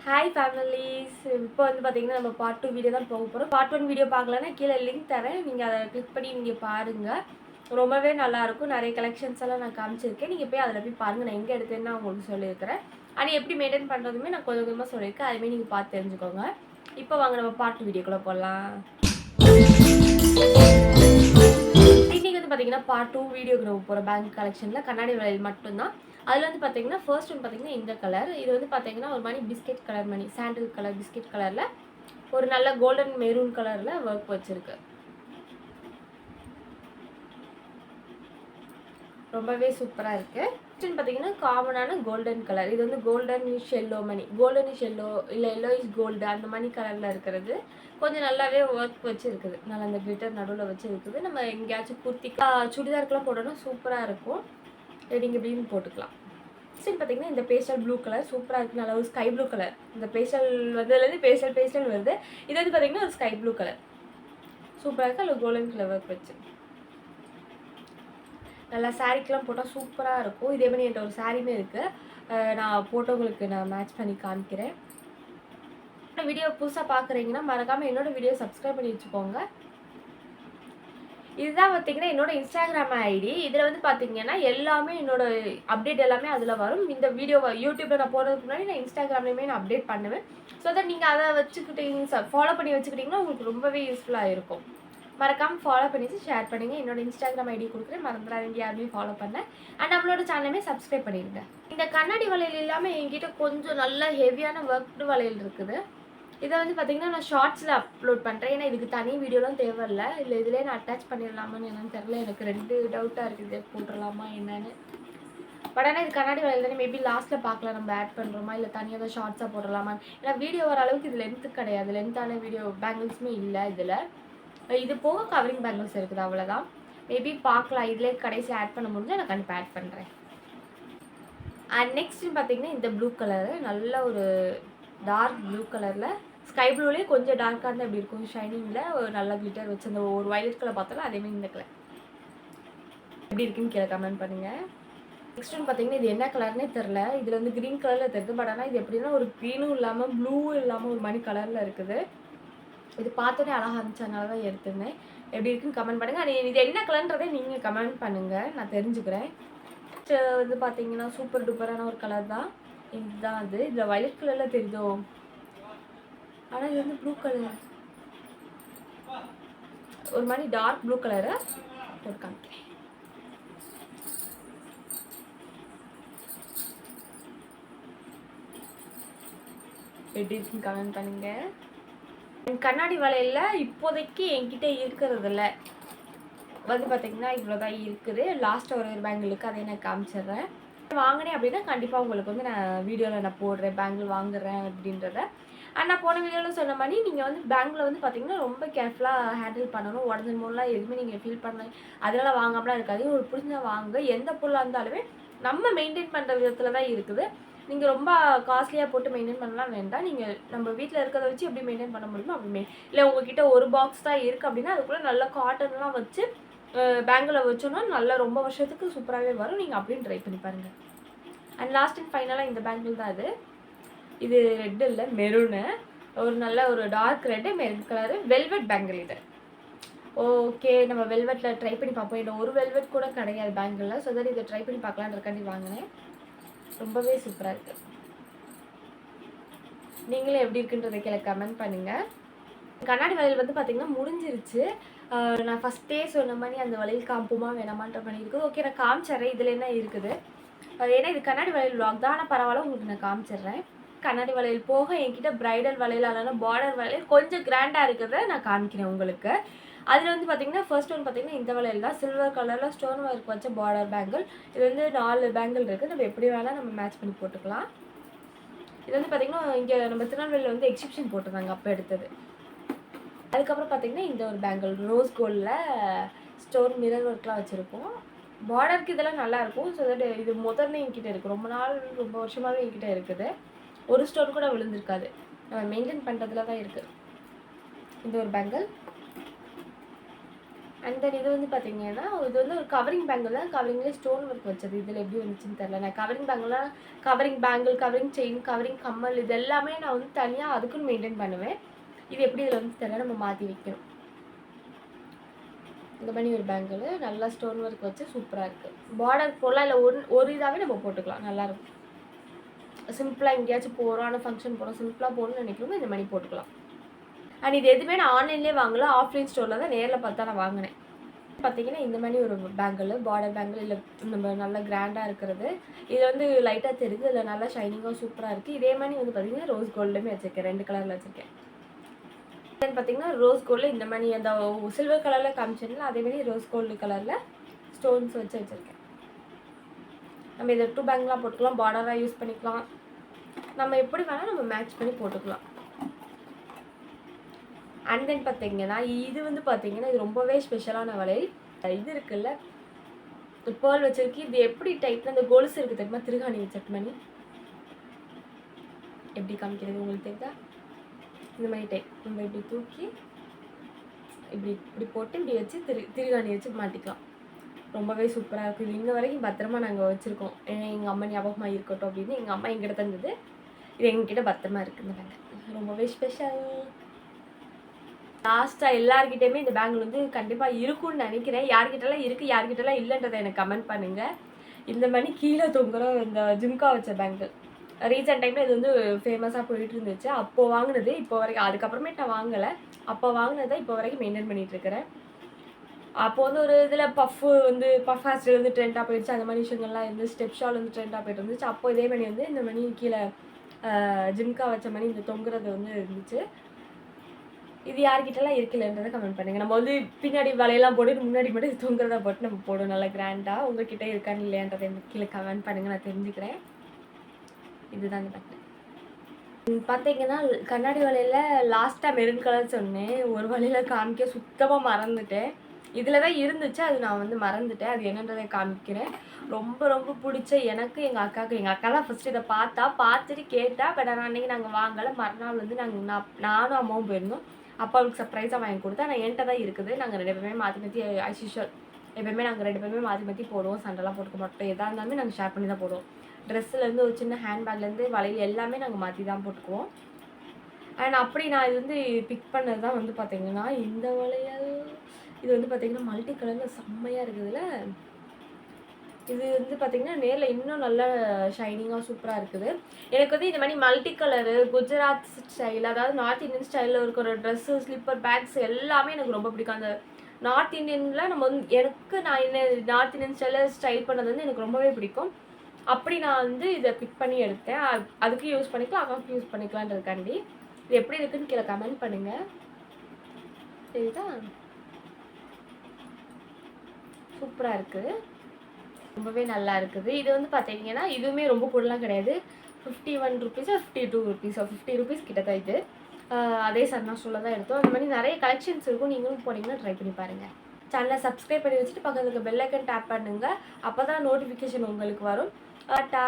Hi families. இப்போ வந்து பார்த்தீங்கன்னா நம்ம பார்ட் 2 வீடியோ தான் போக போகிறோம். பார்ட் 1 வீடியோ பார்க்கலன்னா கீழே லிங்க் தரேன், நீங்கள் அதை கிளிக் பண்ணி நீங்கள் பாருங்கள். ரொம்பவே நல்லாயிருக்கும். நிறைய கலெக்ஷன்ஸ் எல்லாம் நான் காமிச்சிருக்கேன். நீங்கள் போய் அதில் போய் பாருங்கள். நான் எங்கே எடுத்தேன்னு நான் உங்களுக்கு சொல்லியிருக்கிறேன். ஆனால் எப்படி மெயின்டைன் பண்ணுறதுமே நான் கொஞ்சம் கொஞ்சமாக சொல்லியிருக்கேன். அதுமாதிரி நீங்கள் பார்த்து தெரிஞ்சுக்கோங்க. இப்போ வாங்க நம்ம பார்ட் 2 வீடியோக்குள்ளே போகலாம். இன்றைக்கி வந்து பார்த்தீங்கன்னா பார்ட் 2 வீடியோக்கு நம்ம போகிற பேங்க் கலெக்ஷனில் கண்ணாடி வளையல் மட்டும்தான். அதில் வந்து பார்த்தீங்கன்னா ஃபர்ஸ்ட் ஒன் பார்த்தீங்கன்னா இந்த கலர். இது வந்து பார்த்தீங்கன்னா ஒரு மாதிரி பிஸ்கெட் கலர் மணி சாண்டில் கலர் பிஸ்கெட் கலரில் ஒரு நல்ல கோல்டன் மெரூன் கலரில் ஒர்க் வச்சுருக்கு. ரொம்பவே சூப்பராக இருக்குது. நெக்ஸ்ட் பார்த்தீங்கன்னா காமனான கோல்டன் கலர். இது வந்து கோல்டன் ஷெல்லோ மணி, கோல்டன் ஷெல்லோ இல்லை எல்லோ இஸ் கோல்டு அந்த மணி கலரில் இருக்கிறது. கொஞ்சம் நல்லாவே ஒர்க் வச்சு இருக்குது. நல்லா அந்த கிளிட்டர் நடுவில் வச்சு இருக்குது. நம்ம எங்கேயாச்சும் குர்த்திக்கா சுடிதாருக்கெல்லாம் போடணும், சூப்பராக இருக்கும். நீங்கள் எப்படின்னு போட்டுக்கலாம். நெக்ஸ்ட் பார்த்தீங்கன்னா இந்த பேஸ்டல் ப்ளூ கலர் சூப்பராக இருக்குது. நல்லா ஒரு ஸ்கை ப்ளூ கலர். இந்த பேஸ்டல் வந்ததுலேருந்து பேஸ்டல் வருது. இது வந்து பார்த்தீங்கன்னா ஒரு ஸ்கை ப்ளூ கலர் சூப்பராக இருக்குது. அதில் கோல்டன் கலர் ஒர்க் வச்சு நல்லா சாரீக்கெலாம் போட்டால் சூப்பராக இருக்கும். இதே மாதிரி என்கிட்ட ஒரு சாரீமே இருக்குது. நான் போட்டோங்களுக்கு நான் மேட்ச் பண்ணி காமிக்கிறேன். வீடியோ புதுசாக பார்க்குறீங்கன்னா மறக்காமல் என்னோடய வீடியோ சப்ஸ்கிரைப் பண்ணி வச்சுக்கோங்க. இதுதான் பார்த்தீங்கன்னா என்னோட இன்ஸ்டாகிராம் ஐடி. இதில் வந்து பார்த்தீங்கன்னா எல்லாமே என்னோட அப்டேட் எல்லாமே அதில் வரும். இந்த வீடியோவை யூடியூப்பில் நான் போடுறதுக்கு முன்னாடி நான் இன்ஸ்டாகிராம்லேயுமே நான் அப்டேட் பண்ணுவேன். ஸோ தட் நீங்கள் அதை வச்சுக்கிட்டீங்க ஃபாலோ பண்ணி வச்சுக்கிட்டிங்கன்னா உங்களுக்கு ரொம்பவே யூஸ்ஃபுல்லாக இருக்கும். மறக்காமல் ஃபாலோ பண்ணிட்டு ஷேர் பண்ணுங்கள். என்னோட இன்ஸ்டாகிராம் ஐடி கொடுக்குறேன், மறந்துடாதீங்க யாருமே ஃபாலோ பண்ண. அண்ட் நம்மளோட சேனலுமே சப்ஸ்கிரைப் பண்ணிடுங்க. இந்த கண்ணாடி வளையல் இல்லாமல் என்கிட்ட கொஞ்சம் நல்ல ஹெவியான ஒர்க்டு வளையல் இருக்குது. இதை வந்து பார்த்தீங்கன்னா நான் ஷார்ட்ஸில் அப்லோட் பண்ணுறேன். ஏன்னா இதுக்கு தனி வீடியோலாம் தேவையில்லை. இல்லை இதிலே நான் அட்டாச் பண்ணிடலாமான்னு என்னன்னு தெரியல. எனக்கு 2 டவுட்டாக இருக்குது, போட்டுடலாமா என்னன்னு. பட் ஆனால் இது கண்ணாடி வளையல் தானே, மேபி லாஸ்ட்டில் பார்க்கலாம் நம்ம ஆட் பண்ணுறோமா இல்லை தனியாக தான் ஷார்ட்ஸாக போடலாமா. ஏன்னா வீடியோ வர அளவுக்கு இது லென்த்து கிடையாது. லென்த்தான வீடியோ பேங்கிள்ஸுமே இல்லை இதில். இது போக கவரிங் பேங்கிள்ஸ் இருக்குது, அவ்வளோதான். மேபி பார்க்கலாம், இதிலே கடைசி ஆட் பண்ண முடிஞ்சால் நான் கண்டிப்பாக ஆட் பண்ணுறேன். அண்ட் நெக்ஸ்ட்னு பார்த்தீங்கன்னா இந்த ப்ளூ கலரு நல்ல ஒரு டார்க் ப்ளூ கலரில் ஸ்கை ப்ளூலேயே கொஞ்சம் டார்க்காக இருந்தால் எப்படி இருக்கும், ஷைனிங்கில் ஒரு நல்ல கிளிட்டர் வச்சு அந்த ஒரு வயலட் கலர் பார்த்தாலும் அதேமாதிரி இந்த கலர் எப்படி இருக்குன்னு கீழே கமெண்ட் பண்ணுங்கள். நெக்ஸ்ட் ஒன்று பார்த்தீங்கன்னா இது என்ன கலர்னே தெரில. இதில் வந்து க்ரீன் கலரில் தெரியுது. பட் ஆனால் இது எப்படின்னா ஒரு க்ரீனும் இல்லாமல் ப்ளூவும் இல்லாமல் ஒரு மணி கலரில் இருக்குது. இது பார்த்தோன்னே அழகாக இருந்துச்சனால தான் எடுத்துருந்தேன். எப்படி இருக்குன்னு கமெண்ட் பண்ணுங்கள். அது இது என்ன கலர்ன்றதே நீங்கள் கமெண்ட் பண்ணுங்கள், நான் தெரிஞ்சுக்கிறேன். வந்து பார்த்தீங்கன்னா சூப்பர் டூப்பரான ஒரு கலர் தான் இதுதான். அது இதில் வயலட் கலரில் தெரியுதோ, ஆனால் இது வந்து ப்ளூ கலர், ஒரு மாதிரி டார்க் ப்ளூ கலரை போட்டு காமிக்கிறேன். எப்படி இருக்குன்னு கமெண்ட் பண்ணுங்க. கண்ணாடி வளையலில் இப்போதைக்கு என்கிட்ட இருக்கிறதில்ல வந்து பார்த்தீங்கன்னா இவ்வளோதான் இருக்குது. லாஸ்ட்டாக ஒரு பேங்கிளுக்கு அதை நான் காமிச்சிடுறேன். வாங்கினேன் அப்படின்னா கண்டிப்பாக உங்களுக்கு வந்து நான் வீடியோவில் நான் போடுறேன் பேங்கிள் வாங்குறேன் அப்படின்றத. அண்ட் நான் போன வீடியோவில் சொன்ன மாதிரி நீங்கள் வந்து பேங்கில் வந்து பார்த்தீங்கன்னா ரொம்ப கேர்ஃபுல்லாக ஹேண்டில் பண்ணணும். உடஞ்ச மூலம் எதுவுமே நீங்கள் ஃபீல் பண்ண அதனால் வாங்காமலாம் இருக்காது. ஒரு புரிஞ்ச வாங்க, எந்த பொருளாக இருந்தாலுமே நம்ம மெயின்டைன் பண்ணுற விதத்தில் தான் இருக்குது. நீங்கள் ரொம்ப காஸ்ட்லியாக போட்டு மெயின்டைன் பண்ணலாம் வேண்டாம். நீங்கள் நம்ம வீட்டில் இருக்கிறத வச்சு எப்படி மெயின்டைன் பண்ண முடியுமோ அப்படி இல்லை உங்ககிட்ட ஒரு பாக்ஸ் தான் இருக்குது அப்படின்னா அதுக்குள்ளே நல்ல காட்டன்லாம் வச்சு பேங்கில் வச்சோன்னா நல்லா ரொம்ப வருஷத்துக்கு சூப்பராகவே வரும். நீங்கள் அப்படின்னு ட்ரை பண்ணி பாருங்கள். அண்ட் லாஸ்ட் அண்ட் ஃபைனலாக இந்த பேங்கிள் தான் அது. இது ரெட்டு இல்லை மெரூனு, ஒரு நல்ல ஒரு dark red maroon colour velvet bangle. இது ஓகே, நம்ம வெல்வெட்டில் ட்ரை பண்ணி பார்ப்போம். இல்லை ஒரு வெல்வெட் கூட கிடையாது பேங்கிளில். ஸோ தட் இதை ட்ரை பண்ணி பார்க்கலான்னு இருக்காண்டி வாங்கினேன். ரொம்பவே சூப்பராக இருக்குது. நீங்களும் எப்படி இருக்குன்றதை கீழே கமெண்ட் பண்ணுங்கள். கண்ணாடி வளையல் வந்து பார்த்திங்கன்னா முடிஞ்சிருச்சு. நான் ஃபஸ்ட்டே சொன்ன மாதிரி அந்த வளையல் காம்புமா வேணாமான்ற மாதிரி இருக்குது. ஓகே, நான் காமிச்சிட்றேன் இதில் என்ன இருக்குது. ஏன்னா இது கண்ணாடி வளையல் விளாக் தான், ஆனால் பரவாயில்ல உங்களுக்கு நான் காமிச்சிட்றேன். கண்ணாடி வளையல் போக என்கிட்ட ப்ரைடல் வளையல் அதனால் பார்டர் வளையல் கொஞ்சம் கிராண்டாக இருக்கிறத நான் காமிக்கிறேன் உங்களுக்கு. அதில் வந்து பார்த்திங்கன்னா ஃபர்ஸ்ட் ஒன்று பார்த்திங்கன்னா இந்த வளையல் தான், சில்வர் கலரில் ஸ்டோன் ஒர்க் வச்ச பார்டர் பேங்கிள். இது வந்து 4 பேங்கிள் இருக்குது. நம்ம எப்படி வேணால் நம்ம மேட்ச் பண்ணி போட்டுக்கலாம். இது வந்து பார்த்திங்கன்னா இங்கே நம்ம திருநெல்வேலியில் வந்து எக்ஸிபிஷன் போட்டிருந்தாங்க அப்போ எடுத்தது. அதுக்கப்புறம் பார்த்திங்கன்னா இந்த ஒரு பேங்கிள் ரோஸ் கோல்டில் ஸ்டோன் மிரர் ஒர்க்லாம் வச்சுருக்கோம். பார்டருக்கு இதெல்லாம் நல்லாயிருக்கும். ஸோ தட் இது முதல்ல என்கிட்ட இருக்குது, ரொம்ப வருஷமாகவே என்கிட்ட இருக்குது. ஒரு ஸ்டோன் கூட விழுந்திருக்காது. நம்ம மெயின்டைன் பண்ணுறதுல தான் இருக்குது. இந்த ஒரு பேங்கிள் அண்ட் தென் இது வந்து பார்த்தீங்கன்னா இது வந்து ஒரு கவரிங் பேங்கிள் தான். கவரிங்லேயே ஸ்டோன் ஒர்க் வச்சது. இதில் எப்படி வந்துச்சுன்னு தெரில. நான் கவரிங் பேங்கிள்லாம் covering bangle, covering chain, covering கம்மல் இது எல்லாமே நான் வந்து தனியாக அதுக்குன்னு மெயின்டைன் பண்ணுவேன். இது எப்படி இதில் வந்து தெரில, நம்ம மாற்றி வைக்கணும். இந்த மாதிரி ஒரு பேங்கிள் நல்லா ஸ்டோன் ஒர்க் வச்சு சூப்பராக இருக்குது. பார்டர் போடலாம், இல்லை ஒரு இதாகவே நம்ம போட்டுக்கலாம், நல்லாயிருக்கும். சிம்பிளாக எங்கேயாச்சும் போகிறோம், ஆனால் ஃபங்க்ஷன் போகிறோம், சிம்பிளாக போகணும்னு நினைக்கிறோம், இந்த மாதிரி போட்டுக்கலாம். அண்ட் இது எதுவுமே நான் ஆன்லைன்லேயே வாங்கல, ஆஃப்லைன் ஸ்டோரில் தான் நேரில் பார்த்தா நான் வாங்கினேன். பார்த்தீங்கன்னா இந்த மாதிரி ஒரு பேங்கிள், பார்டர் பேங்கிள், இல்லை நம்ம நல்லா கிராண்டாக இருக்கிறது. இது வந்து லைட்டாக தெரியுது, இதில் நல்லா ஷைனிங்காக சூப்பராக இருக்குது. இதே மாதிரி வந்து பார்த்தீங்கன்னா ரோஸ் கோல்டுமே வச்சுருக்கேன், 2 கலரில் வச்சுருக்கேன். தென் பார்த்தீங்கன்னா ரோஸ் கோல்டில் இந்த மாதிரி அந்த சில்வர் கலரில் காமிச்சிடல, அதேமாதிரி ரோஸ் கோல்டு கலரில் ஸ்டோன்ஸ் வச்சு வச்சுருக்கேன். நம்ம இதை 2 பேங்க்லாம் போட்டுக்கலாம், பார்டராக யூஸ் பண்ணிக்கலாம், நம்ம எப்படி வேணால் நம்ம மேட்ச் பண்ணி போட்டுக்கலாம். அண்ட் தென் பார்த்தீங்கன்னா இது வந்து பார்த்தீங்கன்னா இது ரொம்பவே ஸ்பெஷலான வளையல். இது இருக்குல்ல, பேர்ல் வச்சிருக்கு. இது எப்படி டைப்பில் அந்த கொலுசு இருக்குது தெரியுமா, திருகாணி வச்ச மணி எப்படி காமிக்கிறது உங்களுக்கு தெரியுதா? இந்த மாதிரி டைப் நம்ம இப்படி தூக்கி இப்படி போட்டு இப்படி வச்சு திருகாணி வச்சு மாட்டிக்கலாம். ரொம்பவே சூப்பராக இருக்கும். இது இன்ன வரைக்கும் பத்திரமா நாங்கள் வச்சுருக்கோம். எங்கள் அம்மா ஞாபகமாக இருக்கட்டும் அப்படின்னு எங்கள் அம்மா எங்கிட்ட தந்தது. இது எங்ககிட்ட பத்திரமா இருக்குது. இந்த பேங்கிள் ரொம்பவே ஸ்பெஷல். லாஸ்ட்டாக எல்லாருக்கிட்டேயுமே இந்த பேங்கிள் வந்து கண்டிப்பாக இருக்கும்னு நினைக்கிறேன். யார்கிட்டலாம் இருக்குது யார்கிட்டலாம் இல்லைன்றதை எனக்கு கமெண்ட் பண்ணுங்கள். இந்த மாதிரி கீழே தொங்குற இந்த ஜிம்கா வச்ச பேங்கிள் ரீசெண்ட் டைமில் இது வந்து ஃபேமஸாக போயிட்டு இருந்துச்சு. அப்போது வாங்கினது இப்போ வரைக்கும், அதுக்கப்புறமேட்டு நான் வாங்கலை. அப்போ வாங்கினதை இப்போ வரைக்கும் மெயின்டைன் பண்ணிகிட்ருக்கிறேன். அப்போது வந்து ஒரு இதில் பஃப் ஹேர் ஸ்டைல் வந்து ட்ரெண்டாக போயிடுச்சு. அந்த மாதிரி விஷயங்கள்லாம் இருந்து ஸ்டெப் ஷால் வந்து ட்ரெண்டாக போயிட்டு இருந்துச்சு. அப்போ இதே மாதிரி வந்து இந்த மாதிரி கீழே ஜிம்கா வச்ச மாதிரி இந்த தொங்குறது வந்து இருந்துச்சு. இது யார்கிட்டலாம் இருக்குல்லன்றதை கமெண்ட் பண்ணுங்கள். நம்ம வந்து பின்னாடி வலையெல்லாம் போட்டு முன்னாடி மட்டும் தொங்குறதா போட்டு நம்ம போடுவோம் நல்லா கிராண்டாக. உங்கள்கிட்ட இருக்கான்னு இல்லையான்றதை கீழே கமெண்ட் பண்ணுங்கள், நான் தெரிஞ்சுக்கிறேன். இதுதான் இந்த பேங்கிள். பார்த்தீங்கன்னா கண்ணாடி வலையில் லாஸ்ட்டாக மெரூன் கலர் சொன்னேன், ஒரு வலையில் காமிக்க சுத்தமாக மறந்துட்டேன். இதில் தான் இருந்துச்சு, அது நான் வந்து மறந்துட்டேன். அது என்னன்றதை காமிக்கிறேன். ரொம்ப ரொம்ப பிடிச்ச எனக்கு எங்கள் அக்காவுக்கு, எங்கள் அக்கா தான் ஃபஸ்ட்டு இதை பார்த்துட்டு கேட்டா. பட் ஆனால் அன்றைக்கி நாங்கள் வாங்கலை. மறுநாள் வந்து நானும் அம்மாவும் போயிருந்தோம். அப்பாவுக்கு சர்ப்ரைஸாக வாங்கி கொடுத்தா. நான் என்கிட்ட தான் இருக்குது. நாங்கள் 2 பேருமே மாற்றி ஆஸ் யூஷுவல் எப்போயுமே நாங்கள் 2 பேருமே மாற்றி போடுவோம். சண்டைலாம் போட்டுக்க மாட்டோம். எதாக இருந்தாலுமே நாங்கள் ஷேர் பண்ணி தான் போடுவோம். ட்ரெஸ்ஸுலேருந்து ஒரு சின்ன ஹேண்ட்பேக்லேருந்து வளையல் எல்லாமே நாங்கள் மாற்றி தான் போட்டுக்குவோம். அண்ட் அப்படி நான் இது வந்து பிக் பண்ணது தான் வந்து பார்த்திங்கன்னா இந்த வளையல். இது வந்து பார்த்திங்கன்னா மல்டி கலரில் செம்மையாக இருக்குதுல்ல. இது வந்து பார்த்திங்கன்னா நேரில் இன்னும் நல்லா ஷைனிங்காக சூப்பராக இருக்குது. எனக்கு வந்து இந்த மாதிரி மல்டி கலரு குஜராத் ஸ்டைல், அதாவது நார்த் இந்தியன் ஸ்டைலில் இருக்கிற ட்ரெஸ்ஸு, ஸ்லிப்பர், பேக்ஸ் எல்லாமே எனக்கு ரொம்ப பிடிக்கும். அந்த நார்த் இந்தியனில் நம்ம வந்து நான் என்ன நார்த் இந்தியன் ஸ்டைலில் ஸ்டைல் பண்ணது வந்து எனக்கு ரொம்பவே பிடிக்கும். அப்படி நான் வந்து இதை பிக் பண்ணி எடுத்தேன். அதுக்கு யூஸ் பண்ணிக்கலாம், அக்காவுக்கு யூஸ் பண்ணிக்கலான்றதுக்காண்டி. இது எப்படி இருக்குன்னு கீழே கமெண்ட் பண்ணுங்கள். சரிதா? சூப்பராக இருக்குது, ரொம்பவே நல்லா இருக்குது. இது வந்து பார்த்தீங்கன்னா இதுவுமே ரொம்ப கூடலாம் கிடையாது. 51 ருபீஸோ 52 ருபீஸோ 50 ருபீஸ் கிட்ட தான் இது. அதே சர்ணா ஸ்டோரில் தான் எடுத்தோம். அந்த மாதிரி நிறைய கலெக்ஷன்ஸ் இருக்கும். நீங்களும் போனீங்கன்னா ட்ரை பண்ணி பாருங்கள். சேனலை சப்ஸ்கிரைப் பண்ணி வச்சுட்டு பக்கத்துக்கு பெல் ஐக்கன் டேப் பண்ணுங்கள். அப்போ தான் நோட்டிஃபிகேஷன் உங்களுக்கு வரும். டாட்டா.